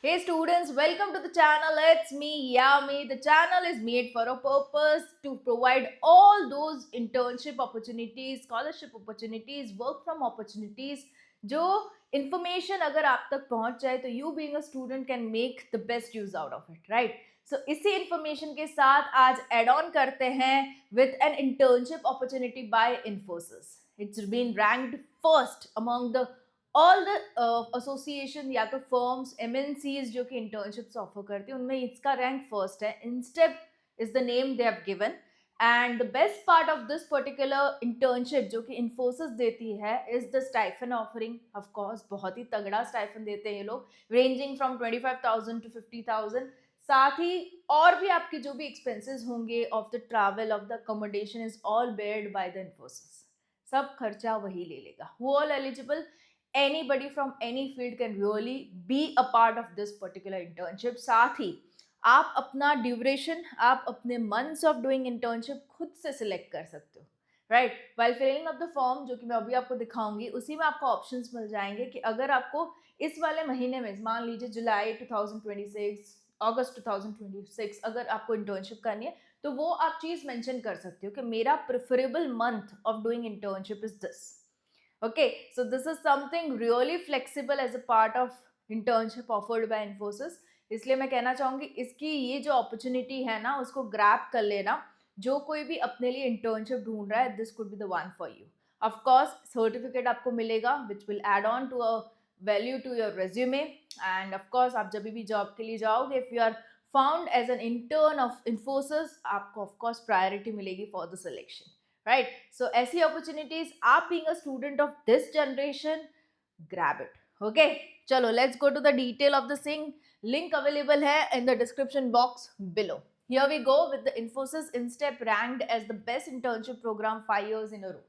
Hey students, welcome to the channel. It's me, Yami. The channel is made for a purpose to provide all those internship opportunities, scholarship opportunities, work from opportunities जो information अगर आप तक पहुंच जाए तो you being a student can make the best use out of it, right? So इसी information के साथ आज add on करते हैं with an internship opportunity by Infosys. It's been ranked first among the all the association या तो firms MNCs जो कि इंटर्नशिप्स ऑफर करती हैं उनमें इसका रैंक फर्स्ट है. InStep is the name they have given and the best part of this particular internship जो कि इन्फोसिस देती है is the stipend offering. Of course बहुत ही तगड़ा स्टाइफन देते हैं ये लोग, रेंजिंग फ्रॉम 25,000 to 50,000. साथ ही और भी आपके जो भी एक्सपेंसेस होंगे of the travel of the accommodation is all Baird by the Infosys. सब खर्चा वही ले लेगा. Who all eligible? Anybody from any field can really be a part of this particular internship. साथ ही आप अपना ड्यूरेशन, आप अपने मंथ्स ऑफ डूइंग इंटर्नशिप खुद से सिलेक्ट कर सकते हो, right? While filling up the form जो कि मैं अभी आपको दिखाऊंगी उसी में आपको ऑप्शंस मिल जाएंगे कि अगर आपको इस वाले महीने में मान लीजिए जुलाई 2026, अगस्त 2026 अगर आपको इंटर्नशिप करनी है तो वो आप चीज़ मेंशन कर सकते हो कि मेरा preferable month of doing internship is this. Okay, so this is something really flexible as a part of internship offered by Infosys. इसलिए मैं कहना चाहूँगी इसकी ये जो अपॉर्चुनिटी है ना उसको ग्रैब कर लेना. जो कोई भी अपने लिए इंटर्नशिप ढूंढ रहा है this could be the one for you. Of course certificate आपको मिलेगा which will add on to a value to your resume. And of course आप जब भी जॉब के लिए जाओगे if you are found as an intern of Infosys आपको of course priority मिलेगी for the selection, right? So ऐसी opportunities आप being a student of this generation, grab it. Okay, चलो let's go to the detail of the thing. Link available है in the description box below. Here we go with the Infosys Instep ranked as the best internship program 5 years in a row.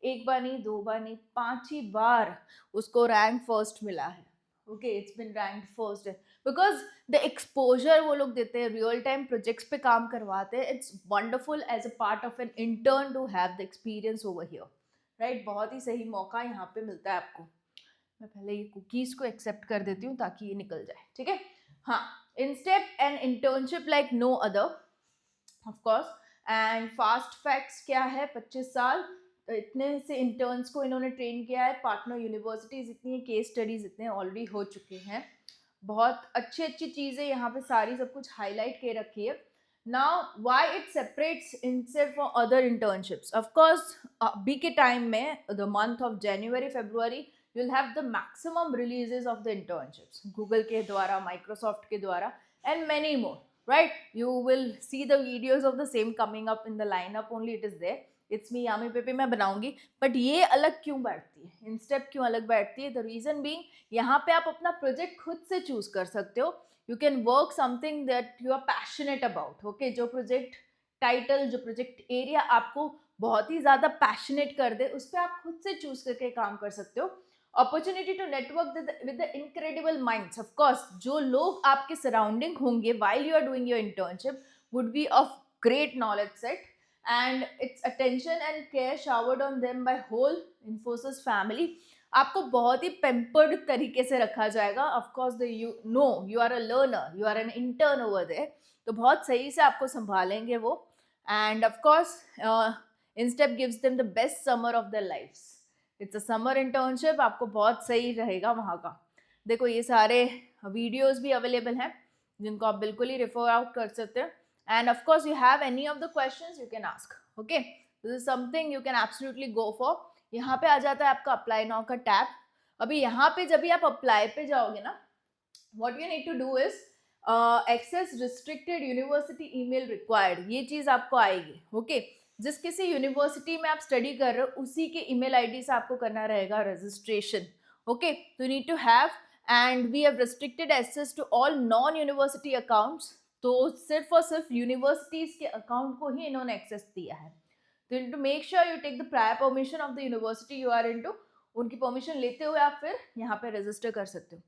एक बार नहीं, दो बार नहीं, 5 बार उसको rank first मिला है. Okay, it's been rank first because the exposure वो लोग देते हैं, रियल टाइम प्रोजेक्ट्स पे काम करवाते हैं. It's wonderful as a part of an intern to have the experience over here, right? बहुत ही सही मौका यहाँ पे मिलता है आपको. मैं पहले ये कुकीज़ को एक्सेप्ट कर देती हूँ ताकि ये निकल जाए, ठीक है? हाँ, InStep an internship like no other of course. And fast facts क्या है, 25 साल इतने से इंटर्न्स को इन्होंने ट्रेन किया है. पार्टनर यूनिवर्सिटीज़ इतनी, केस स्टडीज़ इतने ऑलरेडी हो चुके हैं. बहुत अच्छी अच्छी चीज़ें यहाँ पे सारी सब कुछ हाईलाइट के रखी है. Now why it separates InStep for other internships? Of course अभी के टाइम में the month of January February you will have the maximum releases of the internships Google के द्वारा, माइक्रोसॉफ्ट के द्वारा and many more, right? You will see the videos of the same coming up in the lineup, only it is there. It's me यामी पेपे मैं बनाऊंगी. But ये अलग क्यों बैठती है, इंस्टेप क्यों अलग बैठती है? द रीजन बीइंग यहाँ पे आप अपना प्रोजेक्ट खुद से चूज कर सकते हो. You can work something that you are passionate about. Okay, जो प्रोजेक्ट टाइटल, जो प्रोजेक्ट एरिया आपको बहुत ही ज़्यादा पैशनेट कर दे उस पर आप खुद से चूज करके काम कर सकते हो. Opportunity to network with the incredible minds. Of course जो लोग आपके सराउंडिंग होंगे while you are doing your internship would be of great knowledge set and its attention and care showered on them by whole Infosys family. आपको बहुत ही pampered तरीके से रखा जाएगा. Of course you know you are a learner, you are an intern over there, तो बहुत सही से आपको संभालेंगे वो. And of course InStep gives them the best summer of their lifes. It's a summer internship, आपको बहुत सही रहेगा वहाँ का. देखो ये सारे वीडियोस भी अवेलेबल हैं जिनको आप बिल्कुल ही रेफर आउट कर सकते हैं. And of course you have any of the questions you can ask. Okay, this is something you can absolutely go for. यहाँ पे आ जाता है आपका अप्लाई नाउ का टैब. अभी यहाँ पे जब भी आप अप्लाई पे जाओगे ना, what you need to do is access restricted university email required, ये चीज़ आपको आएगी. ओके, जिस किसी यूनिवर्सिटी में आप स्टडी कर रहे हो उसी के ईमेल आईडी से आपको करना रहेगा रजिस्ट्रेशन. ओके, तो need to have and we have restricted access to all non university accounts. तो सिर्फ और सिर्फ यूनिवर्सिटीज़ के अकाउंट को ही इन्होंने एक्सेस दिया है. तो to make sure you take the prior permission of the university you are into. उनकी परमिशन लेते हुए आप फिर यहाँ पे रजिस्टर कर सकते हो.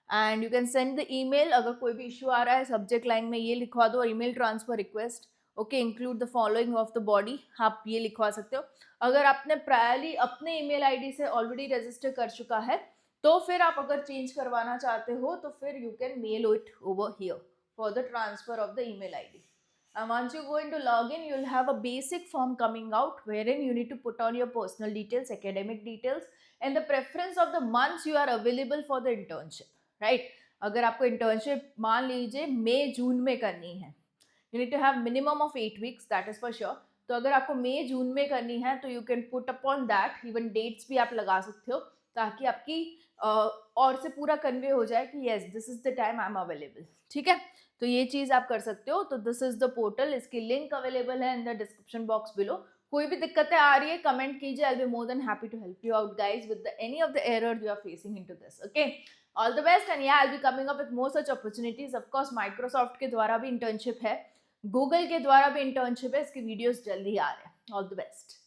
And you can send the email. अगर कोई भी इशू आ रहा है सब्जेक्ट लाइन में ये लिखवा दो, email transfer request. Okay, include the following of the body, आप ये लिखवा सकते हो. अगर आपने प्रायरली अपने ईमेल आईडी से ऑलरेडी रजिस्टर कर चुका है तो फिर आप अगर चेंज करवाना चाहते हो तो फिर you can mail it over here for the transfer of the email ID. And once you go into login, you'll have a basic form coming out wherein you need to put on your personal details, academic details, and the preference of the months you are available for the internship, right? अगर आपको internship मान लीजिए मई जून में करनी है, you need to have minimum of 8 weeks, that is for sure. तो अगर आपको मई जून में करनी है तो you can put upon that, even dates भी आप लगा सकते हो ताकि आपकी और से पूरा कन्वे हो जाए कि yes this is the time I am available. ठीक है, तो ये चीज आप कर सकते हो. तो दिस इज द पोर्टल, इसकी लिंक अवेलेबल है in the description box below. कोई भी दिक्कतें आ रही है कमेंट कीजिए, I will be more than happy to help you out guys with any of the error you are facing into this. Okay, all the best and yeah I will be coming up with more such opportunities. Of course Microsoft के द्वारा भी internship है, Google के द्वारा भी internship है, इसके videos जल्दी आ रहे हैं. All the best.